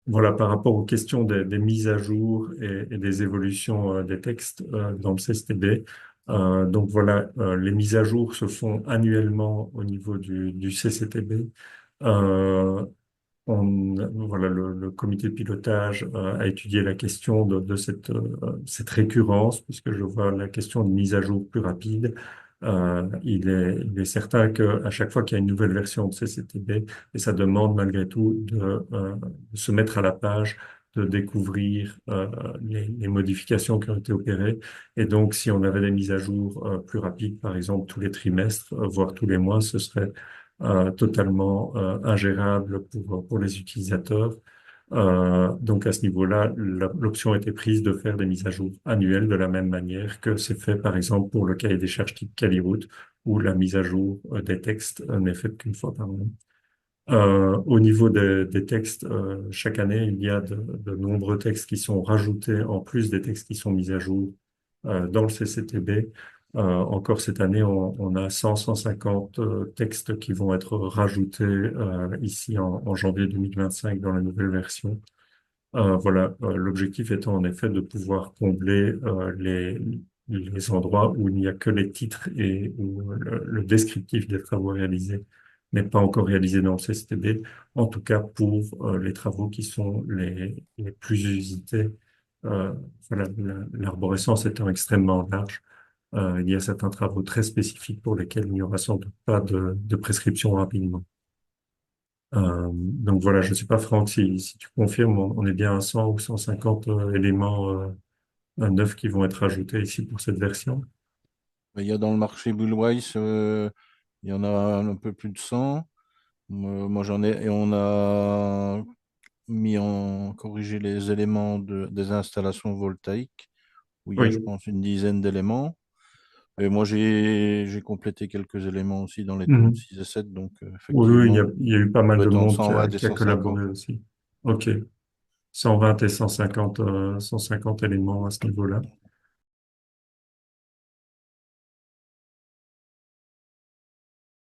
Voilà, par rapport aux questions des mises à jour et des évolutions des textes dans le CSTB. Donc voilà, les mises à jour se font annuellement au niveau du CCTB. Euh, voilà, le comité de pilotage a étudié la question de cette récurrence, puisque je vois la question de mise à jour plus rapide. Il est certain qu'à chaque fois qu'il y a une nouvelle version de CCTB, et ça demande malgré tout de se mettre à la page, de découvrir les modifications qui ont été opérées. Et donc, si on avait des mises à jour plus rapides, par exemple tous les trimestres, voire tous les mois, ce serait totalement ingérable pour les utilisateurs. Donc à ce niveau-là, l'option a été prise de faire des mises à jour annuelles de la même manière que c'est fait par exemple pour le cahier des charges type Caliroute, où la mise à jour des textes n'est faite qu'une fois par an. Au niveau des textes, chaque année, il y a de nombreux textes qui sont rajoutés en plus des textes qui sont mis à jour dans le CCTB. Encore cette année, on a 100-150 textes qui vont être rajoutés ici en janvier 2025 dans la nouvelle version. Voilà, l'objectif étant en effet de pouvoir combler les endroits où il n'y a que les titres et où le descriptif des travaux réalisés n'est pas encore réalisé dans le CSTB, en tout cas pour les travaux qui sont les plus usités. Voilà, l'arborescence étant extrêmement large, il y a certains travaux très spécifiques pour lesquels il n'y aura sans doute pas de prescription rapidement. Donc voilà, je ne sais pas, Franck, si tu confirmes, on est bien à 100 ou 150 éléments neufs qui vont être ajoutés ici pour cette version. Il y a dans le marché Bullwise, il y en a un peu plus de 100. Moi, j'en ai, et on a corrigé les éléments des installations voltaïques, où il y a, je Oui. pense, une dizaine d'éléments. Et moi, j'ai complété quelques éléments aussi dans les tomes Mhm. 6 et 7, donc Oui, oui, effectivement, il y a eu pas on mal doit de être en monde 120 et qui a 150. collaboré aussi. OK. 120 et 150, 150 éléments à ce niveau-là.